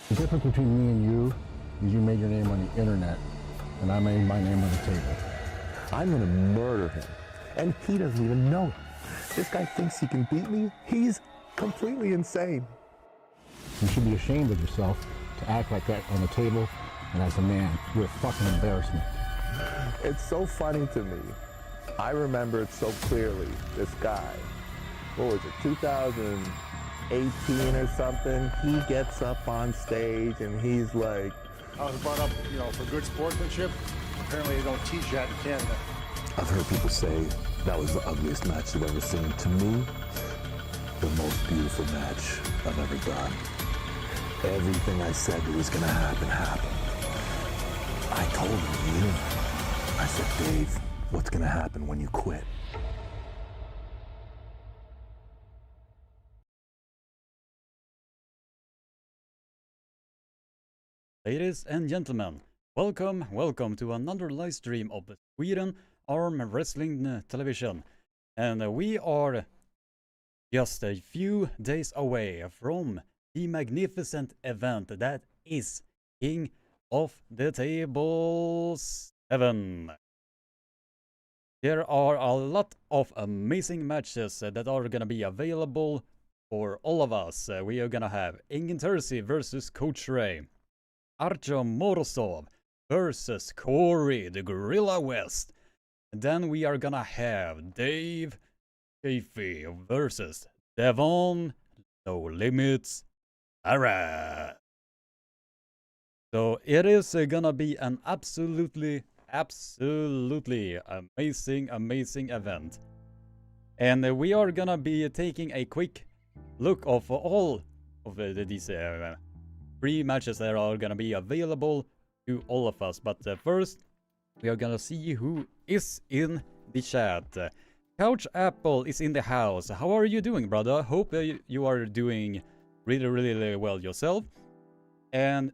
The difference between me and you is you made your name on the internet, and I made my name on the table. I'm gonna murder him, and he doesn't even know it. This guy thinks he can beat me? He's completely insane. You should be ashamed of yourself to act like that on the table, and as a man, you're a fucking embarrassment. It's so funny to me. I remember it so clearly. This guy, what was it, 2018 or something? He gets up on stage and he's like, I was brought up, for good sportsmanship. Apparently they don't teach that in Canada. I've heard people say that was the ugliest match they've ever seen. To me, the most beautiful match I've ever done. Everything I said that was gonna happen, happened. I told him, I said, Dave, what's gonna happen when you quit? Ladies and gentlemen, welcome to another live stream of Sweden Armwrestling television. And we are just a few days away from the magnificent event that is King of the Table 7. There are a lot of amazing matches that are gonna be available for all of us. We are gonna have Engin Terzi versus Coach Ray, Artyom Morozov versus Corey the Gorilla West. And then we are gonna have Dave Chaffee versus Devon No Limits Larratt. So it is gonna be an absolutely amazing event. And we are gonna be taking a quick look of all of these free matches that are gonna be available to all of us. But first, we are gonna see who is in the chat. Couch Apple is in the house. How are you doing, brother? Hope you are doing really well yourself. And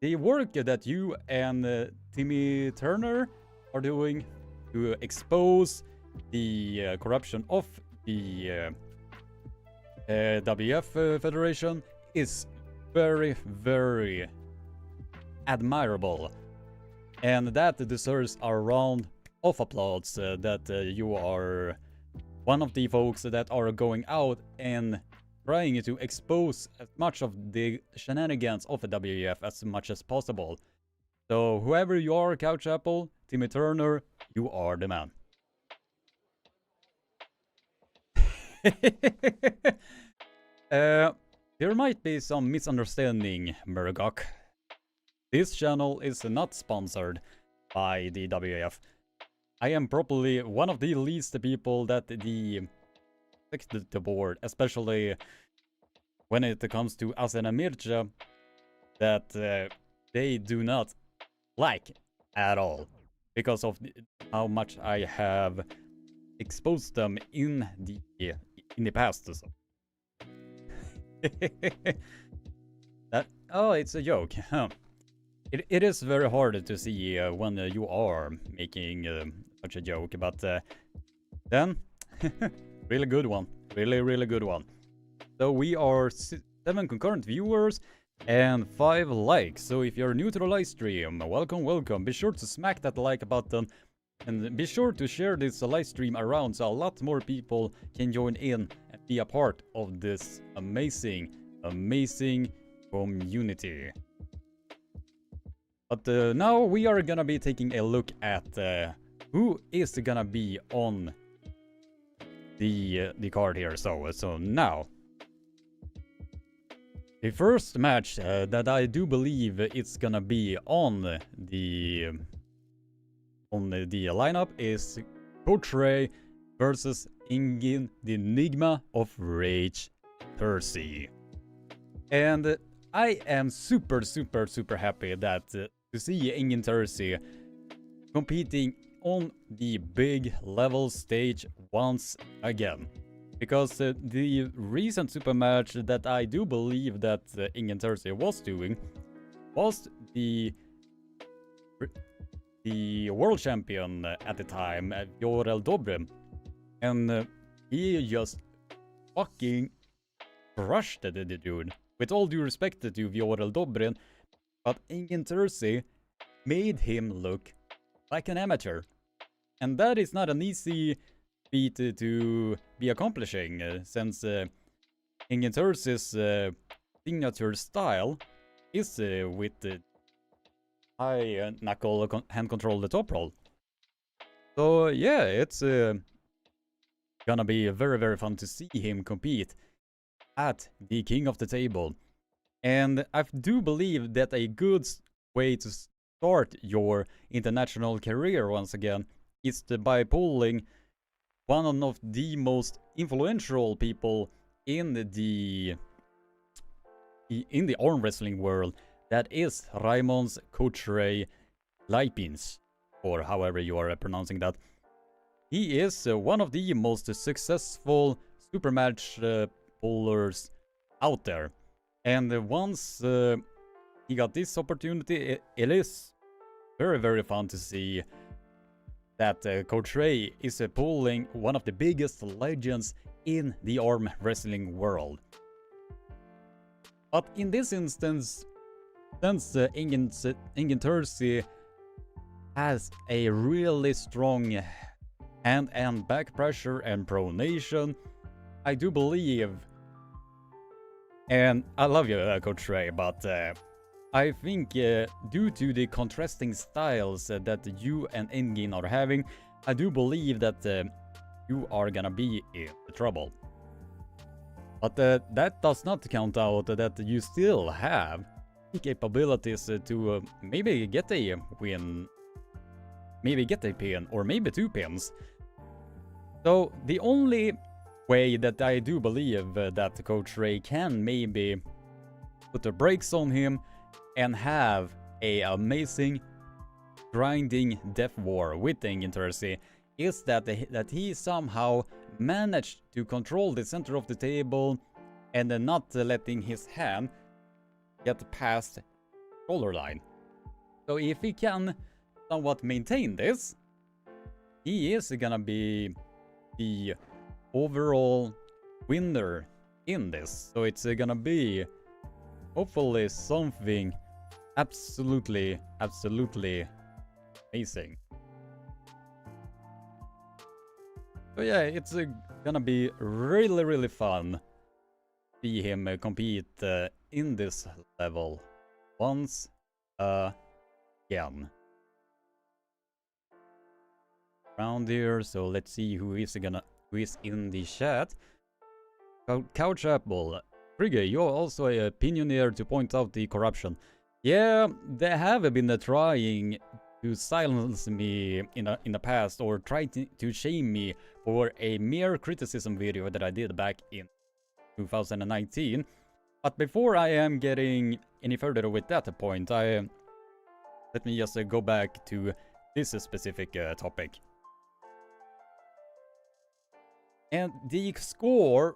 the work that you and Timmy Turner are doing to expose the corruption of the WF Federation is very admirable, and that deserves a round of applause. That you are one of the folks that are going out and trying to expose as much of the shenanigans of the WF as much as possible. So whoever you are, Couch Apple, Timmy Turner, you are the man. There might be some misunderstanding, Murgok. This channel is not sponsored by the WF. I am probably one of the least people that the board, especially when it comes to Asen and Mircea, that they do not like at all, because of how much I have exposed them in the past. So. Oh, it's a joke. Huh. It is very hard to see when you are making such a joke, but then really good one, really good one. So we are 7 concurrent viewers and 5 likes. So if you're new to the live stream, welcome. Be sure to smack that like button, and be sure to share this live stream around so a lot more people can join in and be a part of this amazing community. But now we are gonna be taking a look at who is gonna be on the card here. So now, the first match that I do believe it's gonna be on the lineup is Coach Ray versus Engin the Enigma of Rage Terzi. And I am super happy that to see Engin Terzi competing on the big level stage once again. Because the recent super match that I do believe that Engin Terzi was doing was the world champion at the time, Jorel Dobre. And he just fucking crushed the dude. with all due respect to Viorel Dobrin, but Ingen Terzi made him look like an amateur. And that is not an easy feat to be accomplishing, since Ingen Terzi's signature style is with the high knuckle hand control the top roll. So yeah, it's gonna be very, very fun to see him compete at the King of the Table. And I do believe that a good way to start your international career once again is by pulling one of the most influential people in the arm wrestling world, that is Raimons Coach Laipins, or however you are pronouncing that. He is one of the most successful super match pullers out there. And once he got this opportunity, it is very, very fun to see that Coach Ray is pulling one of the biggest legends in the arm wrestling world. But in this instance, since Ingen Terzi has a really strong hand and back pressure and pronation, I do believe, and I love you, Coach Ray, but I think due to the contrasting styles that you and Ingen are having, I do believe that you are gonna be in trouble. But that does not count out that you still have capabilities to maybe get a win, maybe get a pin, or maybe 2 pins. So the only way that I do believe that Coach Ray can maybe put the brakes on him and have a amazing grinding death war with Ingen Terzi is that he somehow managed to control the center of the table and not letting his hand get past shoulder line. So if he can somewhat maintain this, he is gonna be the overall winner in this. So it's gonna be hopefully something absolutely amazing. So yeah, it's gonna be really fun to see him compete in this level once again. Around here, so let's see who is in the chat. Couch Apple, Frigge, you're also a pioneer to point out the corruption. Yeah, they have been trying to silence me in the past, or try to shame me for a mere criticism video that I did back in 2019. But before I am getting any further with that point, let me just go back to this specific topic. And the score,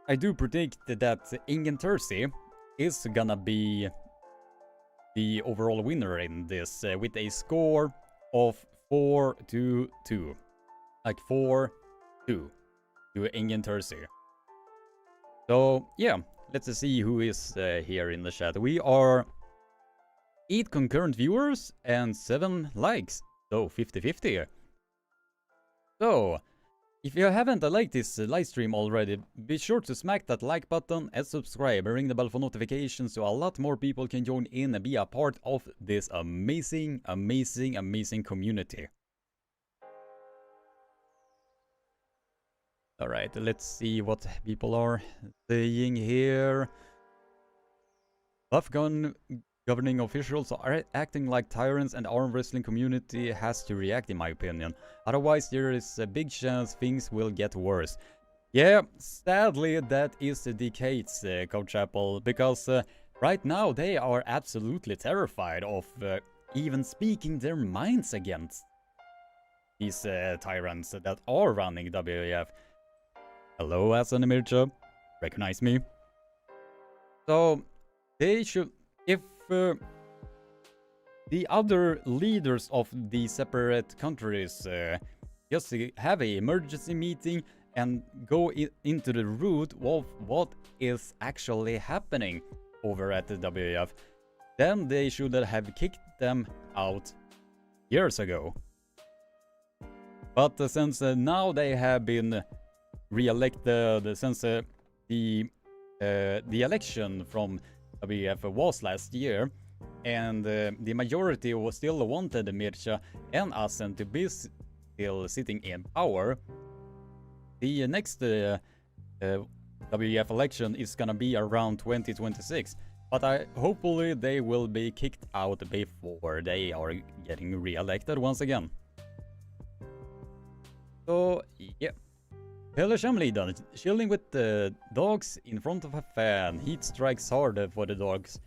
I do predict that Ingen Terzi is gonna be the overall winner in this with a score of 4-2. Like 4-2 to Ingen Terzi. So yeah, let's see who is here in the chat. We are 8 concurrent viewers and 7 likes, so 50-50. So if you haven't liked this live stream already, be sure to smack that like button and subscribe and ring the bell for notifications so a lot more people can join in and be a part of this amazing community. Alright, let's see what people are saying here. Afghan governing officials are acting like tyrants, and the arm wrestling community has to react, in my opinion. Otherwise, there is a big chance things will get worse. Yeah, sadly, that is the case, Coach Apple, because right now they are absolutely terrified of even speaking their minds against these tyrants that are running WAF. Hello, Hasan Emircha. Recognize me? So, they should... If the other leaders of the separate countries just have an emergency meeting and go into the root of what is actually happening over at the WWF, then they should have kicked them out years ago. But since now they have been re-elected, since the election from WWF was last year, and the majority was still wanted Mircha and Assen to be still sitting in power, the next WWF election is gonna be around 2026. But hopefully they will be kicked out before they are getting re-elected once again. So, yeah. Pelle Shamlidan, chilling with the dogs in front of a fan. Heat strikes hard for the dogs.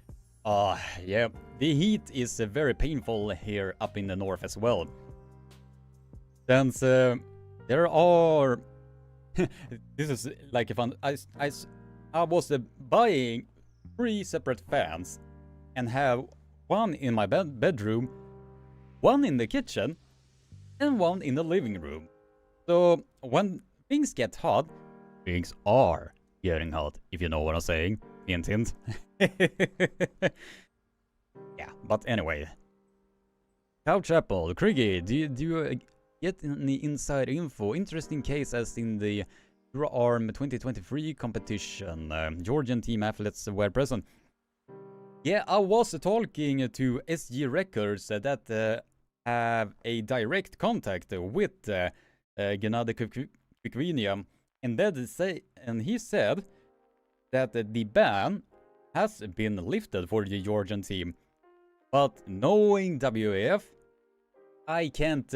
Yeah. The heat is very painful here up in the north as well. Since there are... this is like if I was buying 3 separate fans and have one in my bedroom, one in the kitchen, and one in the living room. So when things get hot, things are getting hot, if you know what I'm saying. Hint, hint. Yeah, but anyway. Cow Chapel, Kriggy, do you get any inside info? Interesting case as in the Arm 2023 competition. Georgian team athletes were present. Yeah, I was talking to SG Records that have a direct contact with Gennady Kvikvinia, and he said that the ban has been lifted for the Georgian team. But knowing WAF, I can't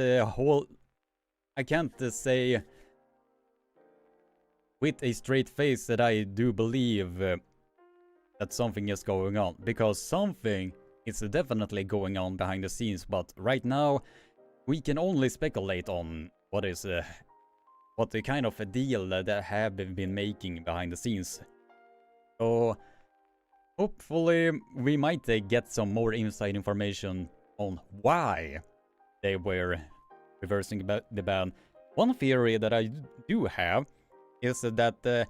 say with a straight face that I do believe that something is going on, because something is definitely going on behind the scenes. But right now, we can only speculate on what the kind of a deal that they have been making behind the scenes. So hopefully we might get some more inside information on why they were reversing the ban. One theory that I do have is that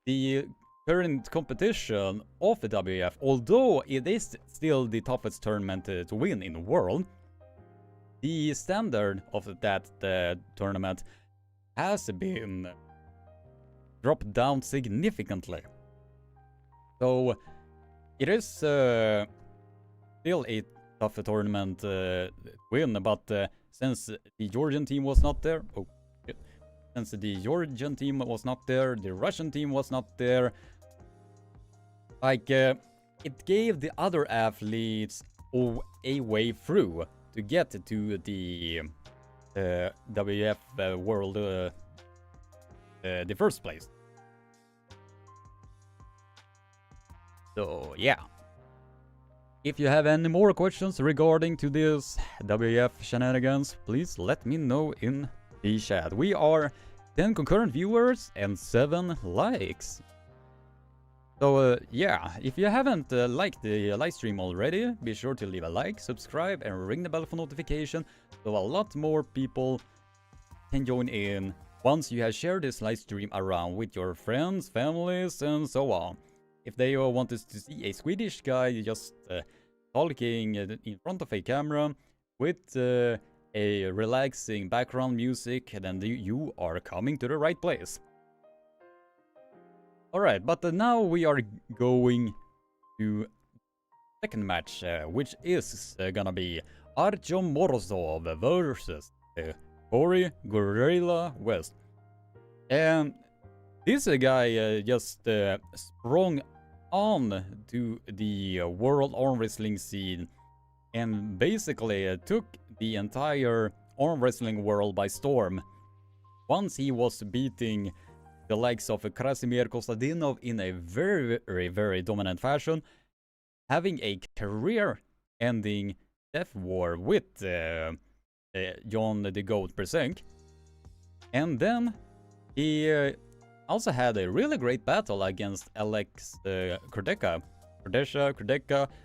the current competition of the WWF, although it is still the toughest tournament to win in the world, the standard of that tournament has been dropped down significantly. So it is still a tough tournament to win, but since the Georgian team was not there, since the Georgian team was not there, the Russian team was not there, like it gave the other athletes a way through to get to the WWF World the first place. So yeah, if you have any more questions regarding to this WWF shenanigans, please let me know in the chat. We are 10 concurrent viewers and 7 likes. So yeah, if you haven't liked the live stream already, be sure to leave a like, subscribe, and ring the bell for notification so a lot more people can join in once you have shared this live stream around with your friends, families, and so on. If they want to see a Swedish guy just talking in front of a camera with a relaxing background music, then you are coming to the right place. Alright, but now we are going to second match, which is gonna be Artyom Morozov versus Corey Gorilla West. And this guy just sprung on to the world arm wrestling scene and basically took the entire arm wrestling world by storm. Once he was beating the likes of Krasimir Kostadinov in a very dominant fashion, having a career-ending death war with John the Goat Bersenk. And then he also had a really great battle against Alex Kurdeka,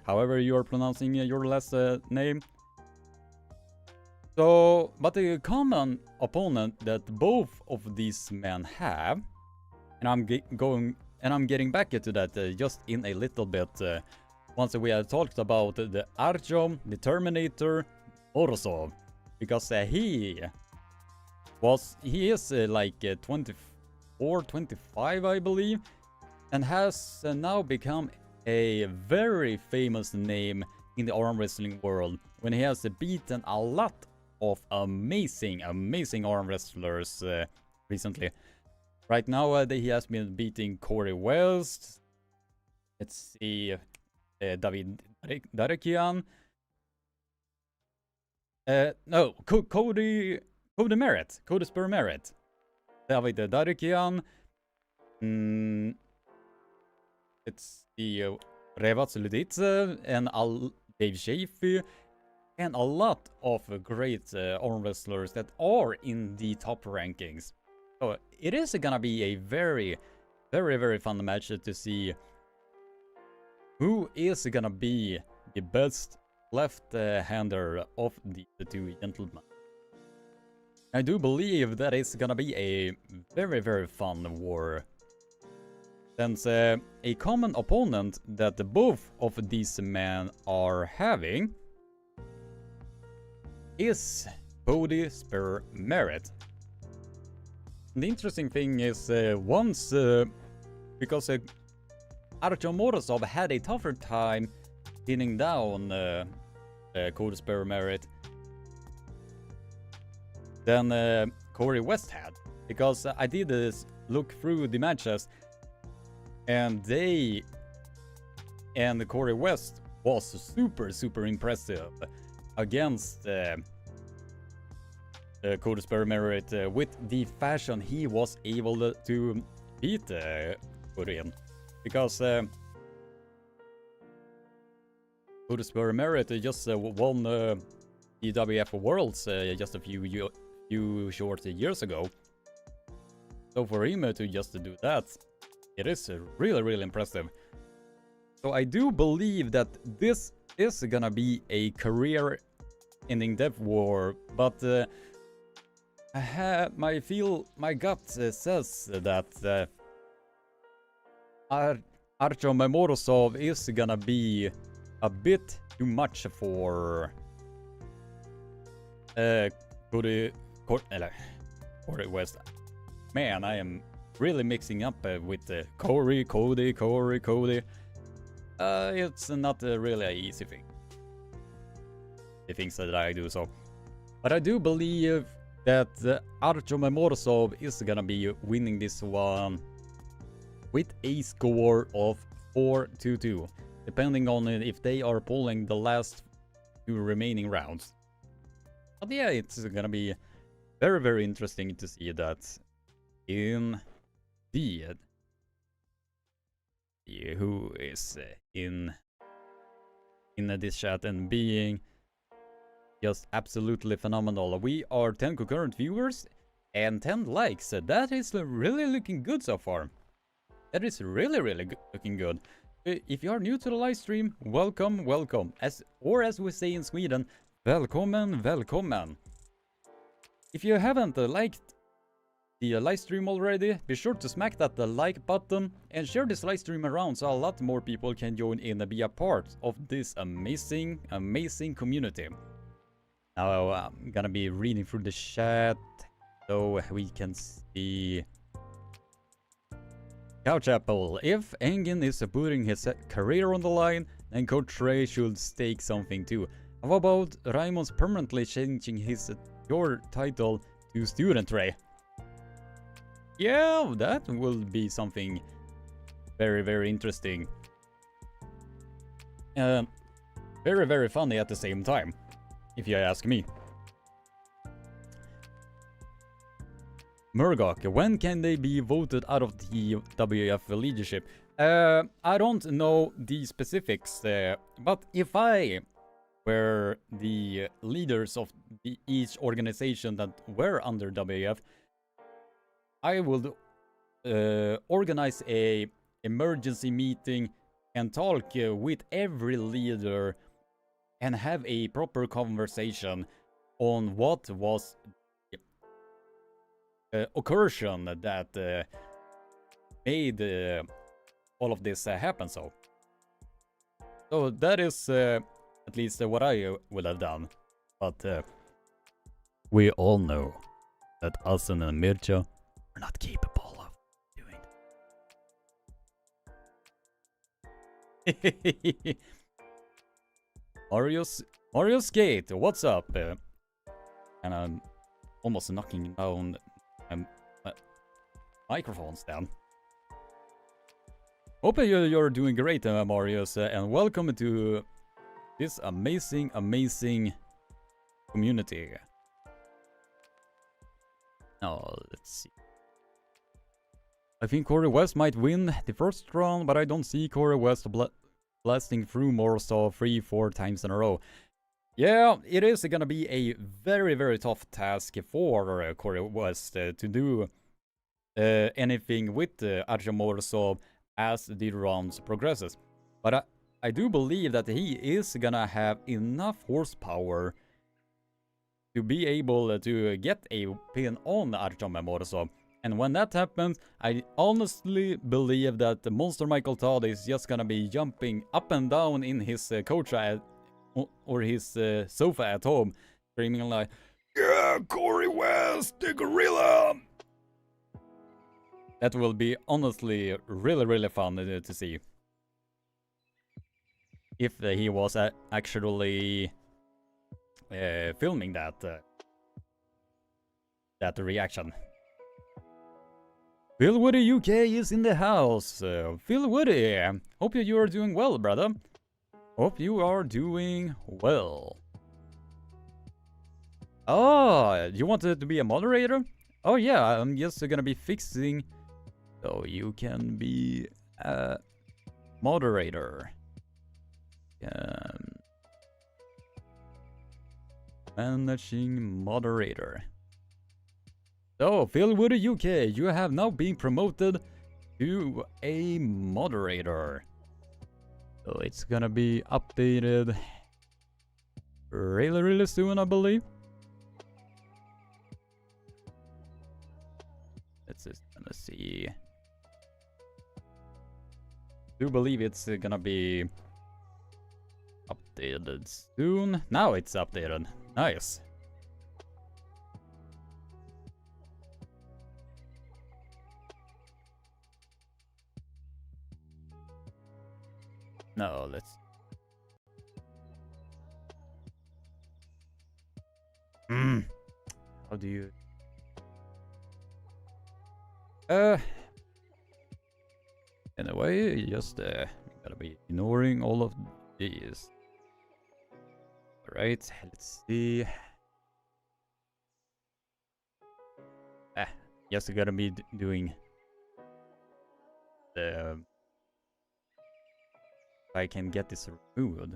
however you are pronouncing your last name. So, but the common opponent that both of these men have, and I'm getting back into that just in a little bit. Once we have talked about the Artyom, the Terminator, Morozov, because he is like 24, 25, I believe, and has now become a very famous name in the arm wrestling world when he has beaten a lot of amazing arm wrestlers recently. Right now, he has been beating Corey West. Let's see, David Darekian. No, Cody Merritt, Cody Spur Merritt, David Darekian. It's the Revat Luditse and Dave Chaffee, and a lot of great arm wrestlers that are in the top rankings. So it is gonna be a very, very, very fun match to see who is gonna be the best left-hander of the two gentlemen. I do believe that it's gonna be a very, very fun war. Since a common opponent that both of these men are having is Cody Spur Merritt. The interesting thing is because Artyom Morozov had a tougher time pinning down Cody Spur Merritt than Corey West had, because I did look through the matches, and Corey West was super impressive against Cody Spur Merritt with the fashion he was able to beat Cody in, because Cody Spur Merritt just won the WF Worlds just a few short years ago. So for him to just do that, it is really impressive. So I do believe that this is gonna be a career-ending death war, but my gut says that Artyom Morozov is gonna be a bit too much for Corey West. Man, I am really mixing up with Cody. It's not really an easy thing. The things that I do so. But I do believe that Artyom Morozov is gonna be winning this one with a score of 4-2, depending on if they are pulling the last two remaining rounds. But yeah, it's gonna be very interesting to see that indeed. Who is in this chat and being just absolutely phenomenal. We are 10 concurrent viewers and 10 likes. That is really looking good so far. That is really looking good. If you are new to the live stream, welcome. As we say in Sweden, välkommen. If you haven't liked the live stream already, be sure to smack that like button and share this live stream around so a lot more people can join in and be a part of this amazing community. Now I'm gonna be reading through the chat so we can see. Couchapple, if Engin is putting his career on the line, then Coach Ray should stake something too. How about Raimond's permanently changing your title to Student Ray? Yeah, that will be something very interesting. Very funny at the same time, if you ask me. Murgok, when can they be voted out of the WF leadership? I don't know the specifics, but if I were the leaders of each organization that were under WF, I would organize a emergency meeting and talk with every leader and have a proper conversation on what was the occursion that made all of this happen. So that is at least what I would have done. But we all know that Asen and Mircha are not capable of doing it. Mario Skate, what's up? And I'm almost knocking down my microphone stand. Hope you're doing great, Marius, and welcome to this amazing community. Now, let's see. I think Corey West might win the first round, but I don't see Corey West blasting through Morsaw 3-4 times in a row. Yeah, it is gonna be a very tough task for Corey West to do anything with Arjun Morsaw as the rounds progresses. But I do believe that he is gonna have enough horsepower to be able to get a pin on Arjun Morsaw. And when that happens, I honestly believe that the Monster Michael Todd is just gonna be jumping up and down in his couch or his sofa at home, screaming like, "Yeah, Corey West, the gorilla!" That will be honestly really fun to see. If he was actually filming that reaction. Phil Woody UK is in the house. Phil Woody, hope you are doing well, brother. Hope you are doing well. Oh, you wanted to be a moderator? Oh yeah, I'm just gonna be fixing so you can be a moderator. Managing moderator. So, Phil Woody UK, you have now been promoted to a moderator. So it's gonna be updated really soon, I believe. Let's just gonna see. I do believe it's gonna be updated soon. Now it's updated. Nice. No, let's... How do you... Anyway, just gotta be ignoring all of these. Alright, let's see. Just gotta be doing the... I can get this removed.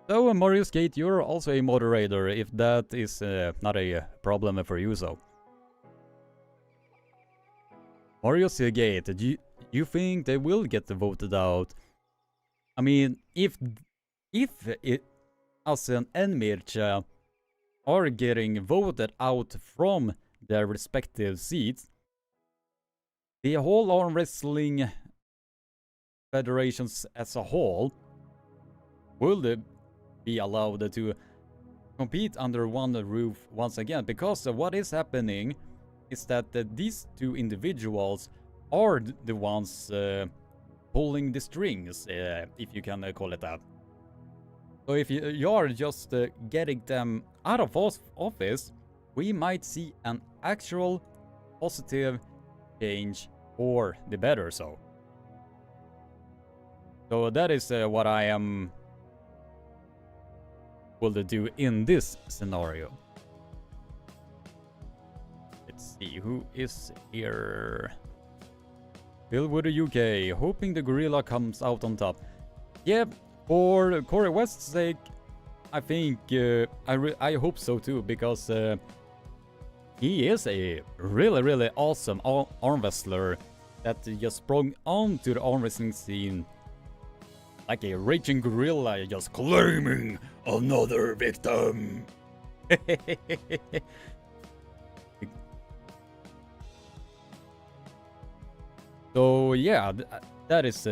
So, Mario Skate, you're also a moderator, if that is not a problem for you, so. Mario Skate, do you think they will get voted out? I mean, if Asen and Mircha are getting voted out from their respective seats, the whole arm wrestling federations as a whole will be allowed to compete under one roof once again, because what is happening is that these two individuals are the ones pulling the strings, if you can call it that. So if you are just getting them out of office, we might see an actual positive change for the better. So that is what I am will do in this scenario. Let's see who is here. Bill Woody UK, hoping the gorilla comes out on top. Yeah, for Corey West's sake, I think I hope so too, because he is a really awesome arm wrestler that just sprung onto the arm wrestling scene like a raging gorilla, just claiming another victim. So yeah, that is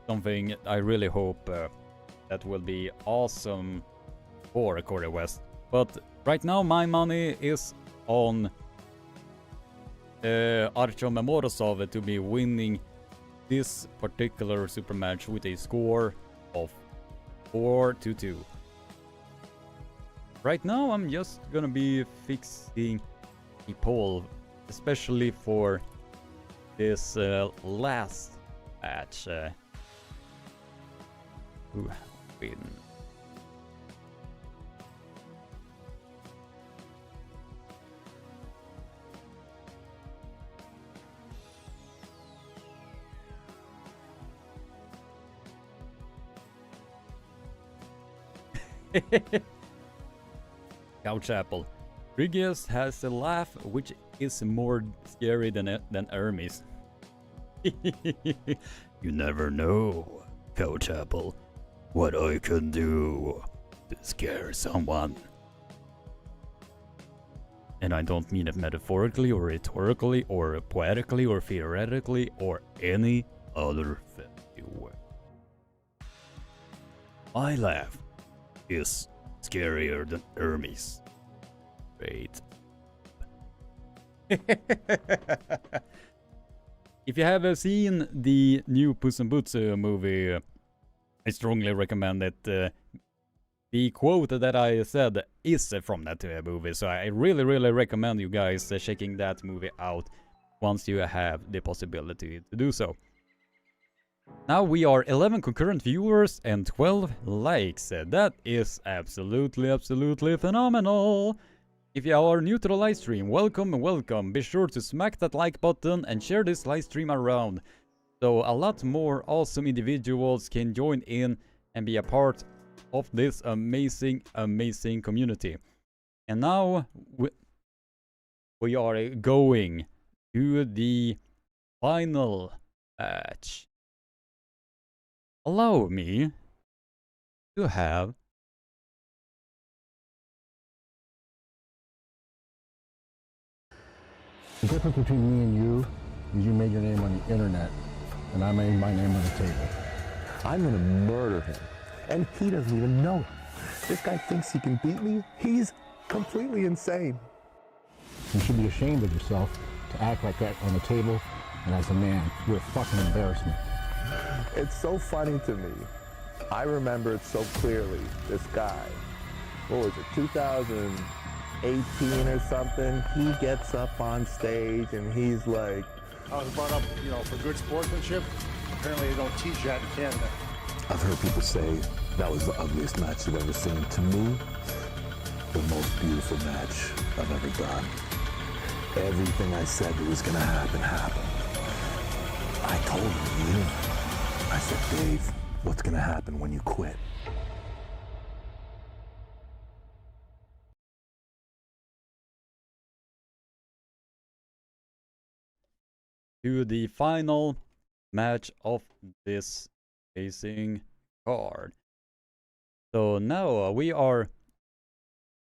something I really hope that will be awesome for Corey West. But right now my money is on Artyom Morozov to be winning this particular super match with a score of 4-2. Right now I'm just gonna be fixing the poll, especially for this last match. Who win? Couch Apple. Riggis has a laugh which is more scary than Hermes. You never know, Couch Apple, what I can do to scare someone. And I don't mean it metaphorically or rhetorically or poetically or theoretically or any other way. My laugh is scarier than Hermes. Great. If you have seen the new Puss in Boots movie, I strongly recommend it. The quote that I said is from that movie, so I really recommend you guys checking that movie out once you have the possibility to do so. Now we are 11 concurrent viewers and 12 likes. That is absolutely phenomenal. If you are new to the live stream, welcome. Be sure to smack that like button and share this live stream around, so a lot more awesome individuals can join in and be a part of this amazing community. And now we are going to the final match. Allow me to have The difference between me and you is you made your name on the internet, and I made my name on the table. I'm gonna murder him, and he doesn't even know it. This guy thinks he can beat me? He's completely insane. You should be ashamed of yourself to act like that on the table, and as a man, you're a fucking embarrassment. It's so funny to me. I remember it so clearly. This guy, what was it, 2018 or something? He gets up on stage and he's like, I was brought up, for good sportsmanship. Apparently they don't teach that in Canada. I've heard people say that was the ugliest match you've ever seen. To me, the most beautiful match I've ever done. Everything I said that was gonna happen, happened. I told him, I said, Dave, what's gonna happen when you quit? to the final match of this racing card. So now we are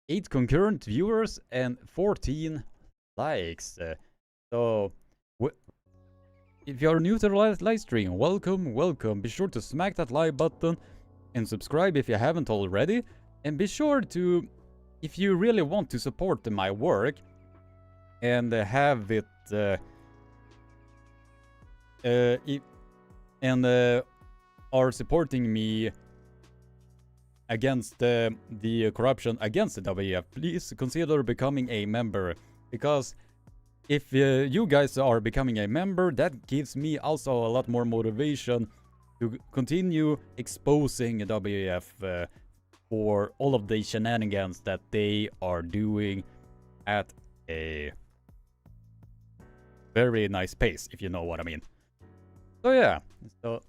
8 concurrent viewers and 14 likes. So if you're new to the live stream, welcome. Be sure to smack that like button and subscribe if you haven't already. And be sure to, if you really want to support my work and have it are supporting me against the corruption against the WF, please consider becoming a member, because if you guys are becoming a member, that gives me also a lot more motivation to continue exposing WF for all of the shenanigans that they are doing at a very nice pace, if you know what I mean. So yeah, so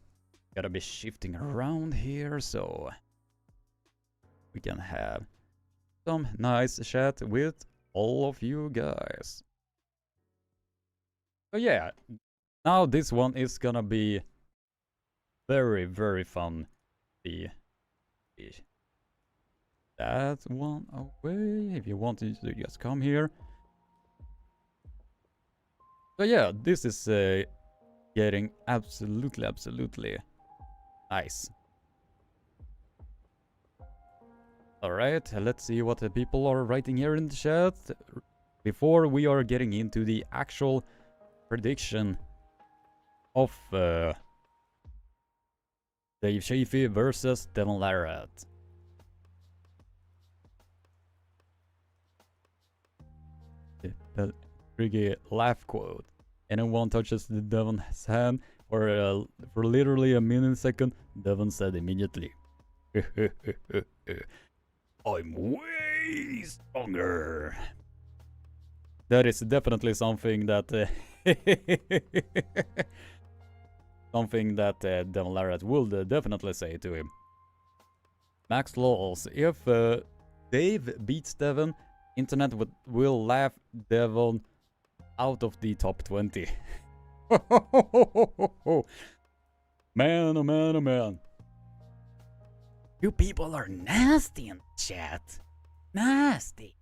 gotta be shifting around here so we can have some nice chat with all of you guys. So yeah, now this one is gonna be very, very fun. that one away. If you want to just come here. So yeah, this is getting absolutely nice. Alright, let's see what the people are writing here in the chat before we are getting into the actual prediction of Dave Chaffee versus Devon Larratt. The tricky laugh quote. Anyone touches the Devon's hand for literally a millisecond, Devon said immediately, I'm way stronger. That is definitely something that something that Devon Larratt will definitely say to him. Max Laws, if Dave beats Devon, internet will laugh Devon out of the top 20. Man, oh man, oh man. You people are nasty in chat. Nasty.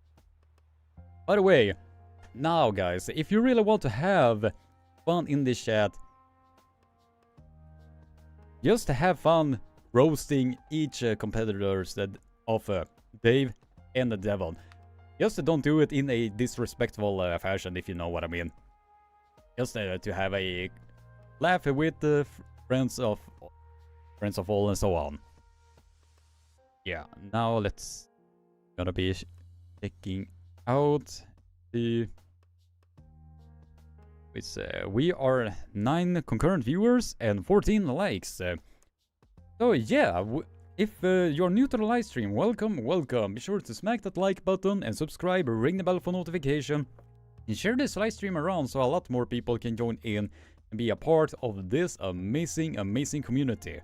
By the way, now guys, if you really want to have fun in this chat, just have fun roasting each competitors of Dave and Devon. Just don't do it in a disrespectful fashion, if you know what I mean. Just to have a laugh with the friends of all and so on. Yeah, now let's gonna be checking out the. It's we are 9 concurrent viewers and 14 likes. So yeah, if you're new to the live stream, welcome, welcome. Be sure to smack that like button and subscribe, ring the bell for notification, and share this live stream around so a lot more people can join in and be a part of this amazing community.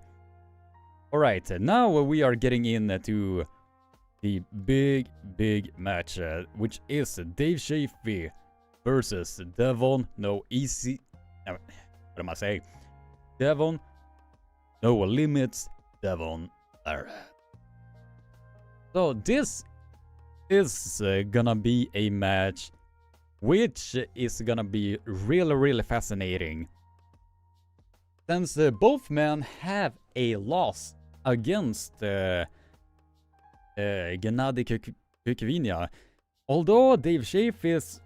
Alright, now we are getting into the big match, which is Dave Chaffee versus Devon. No easy. What am I saying? Devon. No limits. Devon Larratt. So this is gonna be a match which is gonna be really fascinating. Since both men have a loss against Gennady Kukvinia. Although Dave Chaffee's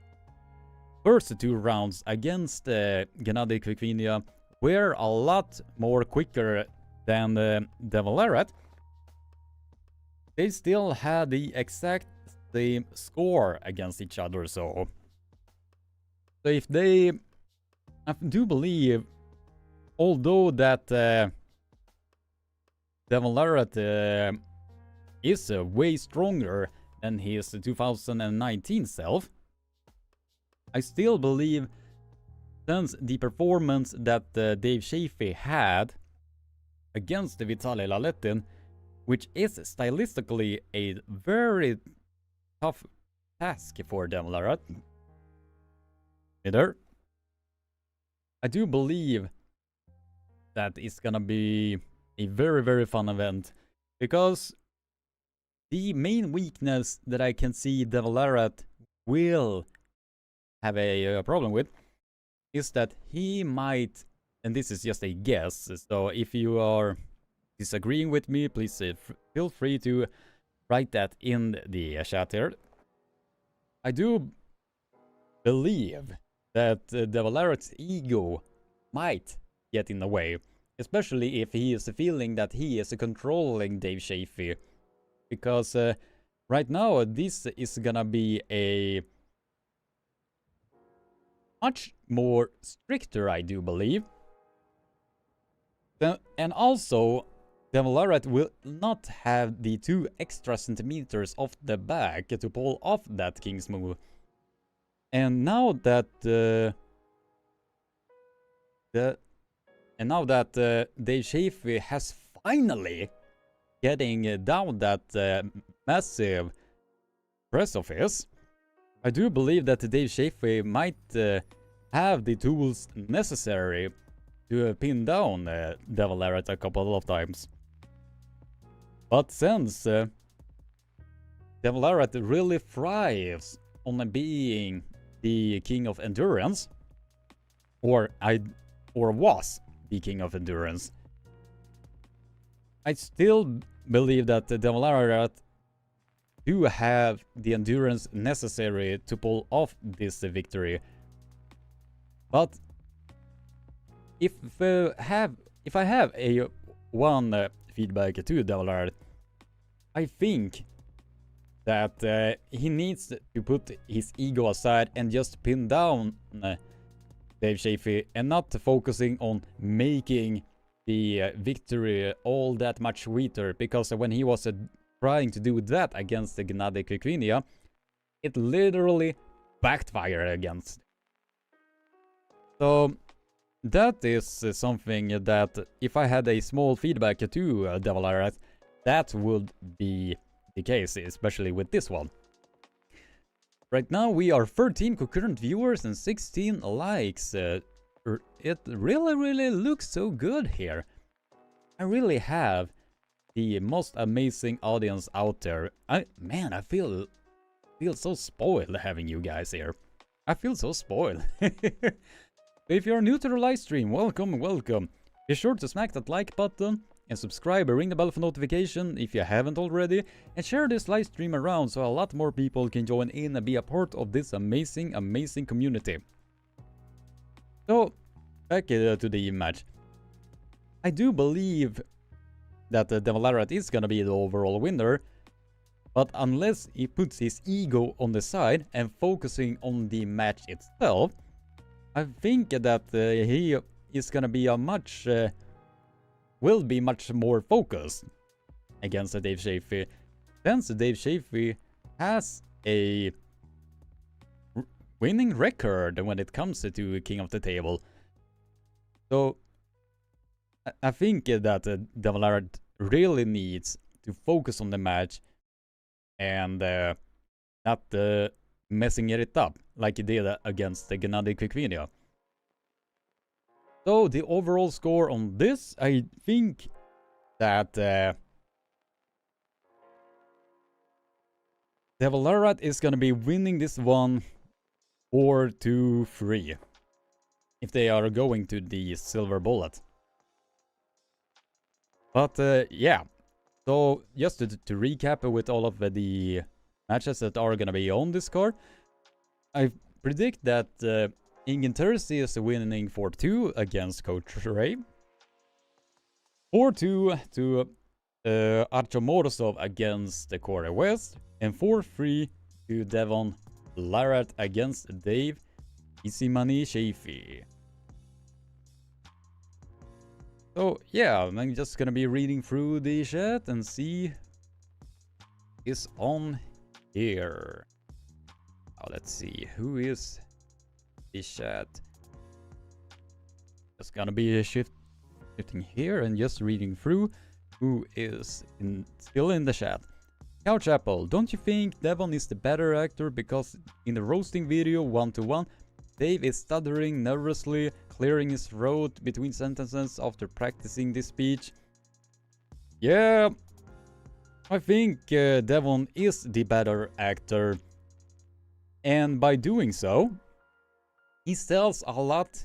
first 2 rounds against Gennady Kukvinia were a lot more quicker than Devon Larratt, they still had the exact same score against each other. So if they, I do believe, although that Devon Larratt is way stronger than his 2019 self, I still believe, since the performance that Dave Chaffee had against Vitaly Laletin, which is stylistically a very tough task for Devon Larratt, I do believe that it's gonna be a very fun event, because the main weakness that I can see Devon Larratt will have a problem with is that he might, and this is just a guess, so if you are disagreeing with me, please feel free to write that in the chat here. I do believe that Devon Larratt's ego might get in the way, especially if he is feeling that he is controlling Dave Chaffee, because right now this is gonna be a much more stricter, I do believe. And also, Devon Larratt will not have the 2 extra centimeters off the back to pull off that King's move. And now that Dave Chaffee has finally getting down that massive press of his, I do believe that Dave Chaffee might have the tools necessary to pin down Devon Larratt a couple of times. But since Larratt really thrives on being the king of endurance, or was the king of endurance. I still believe that Larratt do have the endurance necessary to pull off this victory. But if I have a one feedback to Larratt, I think that he needs to put his ego aside and just pin down Dave Chaffee and not focusing on making the victory all that much sweeter, because when he was trying to do that against the Gennady Kvikvinia, it literally backfired against. So that is something that if I had a small feedback to Larratt, that would be the case, especially with this one. Right now we are 13 concurrent viewers and 16 likes. It really looks so good here. I really have the most amazing audience out there. I feel so spoiled having you guys here. I feel so spoiled. If you're new to the live stream, welcome. Be sure to smack that like button and subscribe and ring the bell for notification if you haven't already, and share this live stream around so a lot more people can join in and be a part of this amazing community. So, back to the match. I do believe that Larratt is gonna be the overall winner, but unless he puts his ego on the side and focusing on the match itself, I think that he is gonna be will be much more focused against Dave Chaffee, since Dave Chaffee has a winning record when it comes to King of the Table. So I think that Larratt really needs to focus on the match and not messing it up like he did against the Gennady Kvikvinia. So the overall score on this, I think that Larratt is gonna be winning this one 4-3 if they are going to the silver bullet. But yeah, so just to recap with all of the matches that are gonna be on this card, I predict that Ingen Terzi is winning 4-2 against Coach Ray. 4-2 to Archo Morsov against Corey West. And 4-3 to Devon Larratt against Dave Easy Money Chaffee. So yeah, I'm just gonna be reading through the chat and see is on here. Oh, let's see who is the chat. Just gonna be shifting here and just reading through who is still in the chat. Couch Apple, don't you think Devon is the better actor because in the roasting video 1-1, Dave is stuttering nervously, clearing his throat between sentences after practicing this speech? Yeah, I think Devon is the better actor, and by doing so, he sells a lot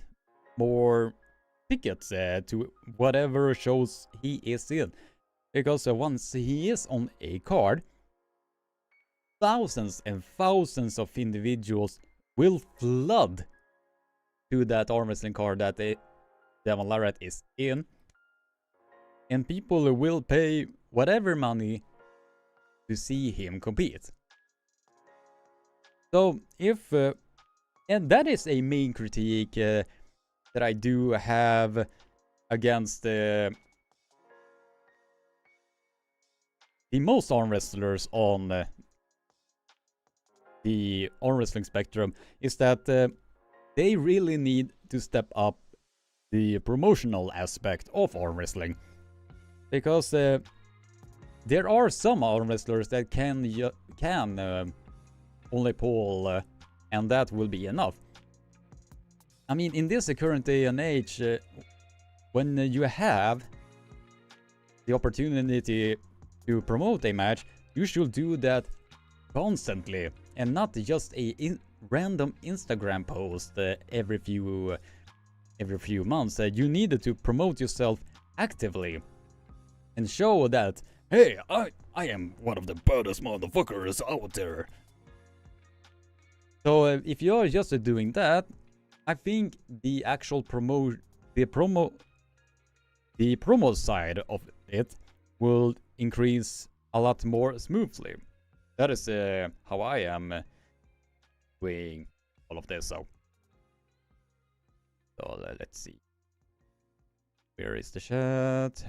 more tickets to whatever shows he is in. Because once he is on a card, thousands and thousands of individuals will flood to that arm wrestling card that Devon Larratt is in. And people will pay whatever money to see him compete. So if... and that is a main critique that I do have against the most arm wrestlers on the arm wrestling spectrum, is that they really need to step up the promotional aspect of arm wrestling. Because there are some arm wrestlers that can only pull and that will be enough. I mean, in this current day and age, when you have the opportunity to promote a match, you should do that constantly, and not just a random Instagram post every few months. You need to promote yourself actively and show that, hey, I am one of the baddest motherfuckers out there. So if you're just doing that, I think the actual promo side of it will increase a lot more smoothly. That is how I am doing all of this. So let's see. Where is the chat?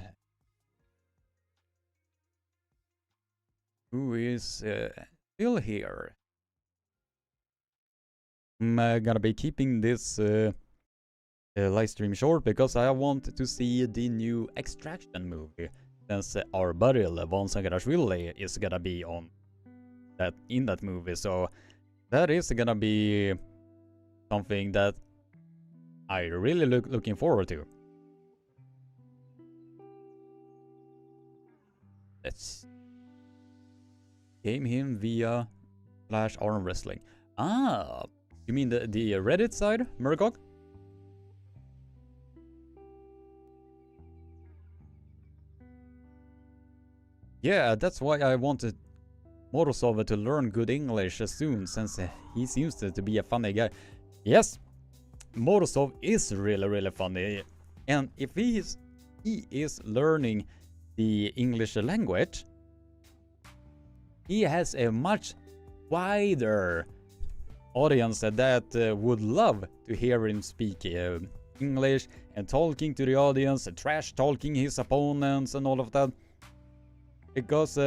Who is still here? I'm gonna be keeping this live stream short because I want to see the new Extraction movie, since our buddy Devon is gonna be in that movie. So that is gonna be something that I really looking forward to. Let's game him via /Armwrestling. Ah, you mean the Reddit side, Murkoch? Yeah, that's why I wanted Morozov to learn good English soon, since he seems to be a funny guy. Yes, Morozov is really funny, and if he is learning the English language, he has a much wider audience that would love to hear him speak English and talking to the audience, trash talking his opponents and all of that. Because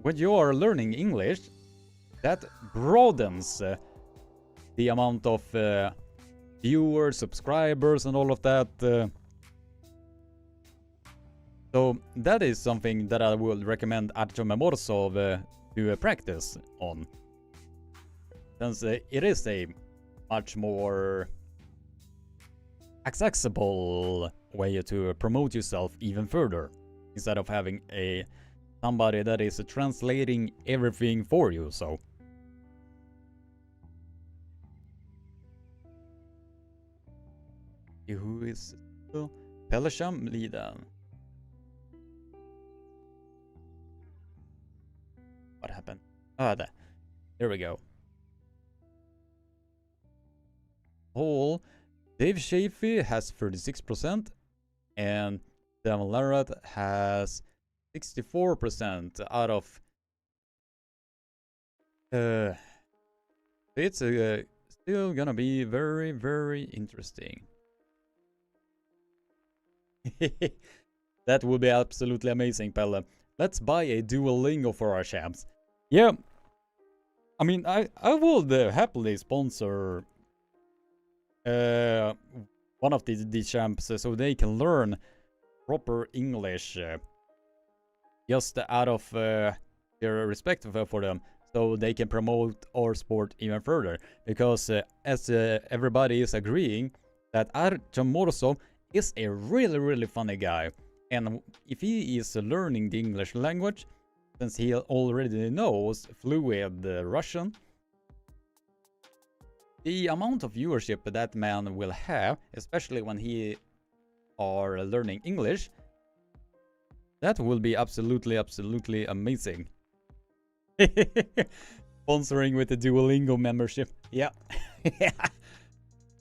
when you are learning English, that broadens the amount of viewers, subscribers and all of that. So that is something that I would recommend Artyom Morozov to practice on. Since it is a much more accessible way to promote yourself even further, instead of having somebody that is translating everything for you. So who is Pelesham Liden? What happened? Ah, there we go. Dave Chaffee has 36%, and Devon Larratt has 64% out of. It's still gonna be very interesting. That would be absolutely amazing, Pelle. Let's buy a Duolingo for our champs. Yeah, I mean, I would happily sponsor one of these champs so they can learn proper English, just out of their respect for them, so they can promote our sport even further. Because as everybody is agreeing, that Artyom Morozov is a really funny guy, and if he is learning the English language, since he already knows fluid Russian, the amount of viewership that man will have, especially when he are learning English, that will be absolutely amazing. Sponsoring with the Duolingo membership. Yeah.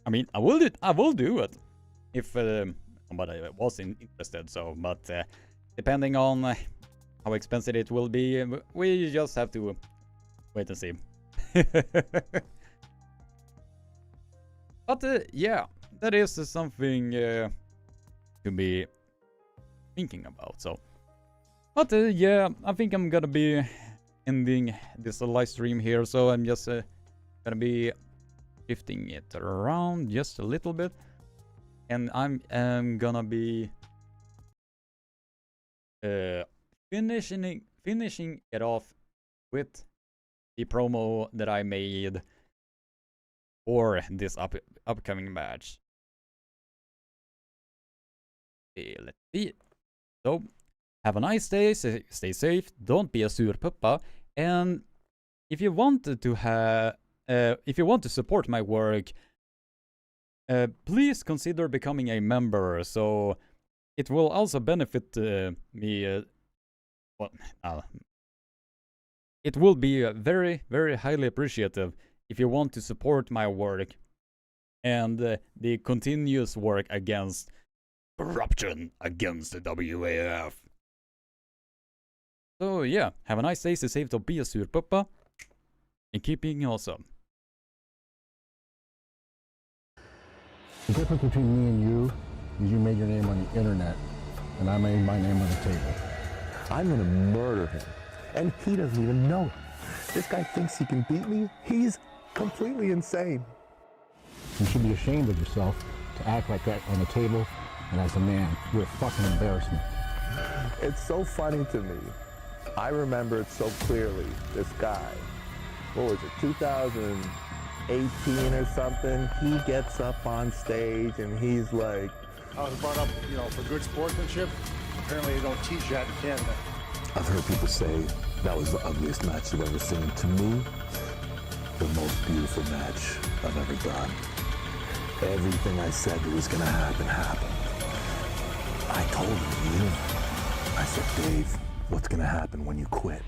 I mean, I will do it if somebody was interested. So, but depending on how expensive it will be, we just have to wait and see. But yeah, that is something to be thinking about. So, but yeah, I think I'm gonna be ending this live stream here. So I'm just gonna be shifting it around just a little bit, and I'm gonna be finishing it off with the promo that I made for this upcoming match. Okay, let's see. So, have a nice day, stay safe, don't be a sur puppa, and if you want to support my work, please consider becoming a member. So it will also benefit me. It will be very, very highly appreciative if you want to support my work and the continuous work against corruption against the WAF. So yeah, have a nice day, stay safe, don't be a surpuppa, and keep being awesome. The difference between me and you is you made your name on the internet, and I made my name on the table. I'm gonna murder him, and he doesn't even know it. This guy thinks he can beat me? He's completely insane. You should be ashamed of yourself to act like that on the table and as a man. You're a fucking embarrassment. It's so funny to me. I remember it so clearly. This guy, what was it, 2018 or something? He gets up on stage and he's like, I was brought up, for good sportsmanship. Apparently they don't teach that in Canada. I've heard people say that was the ugliest match they've ever seen. To me, the most beautiful match I've ever done. Everything I said that was gonna happen, happened. I told him, I said, Dave, what's gonna happen when you quit?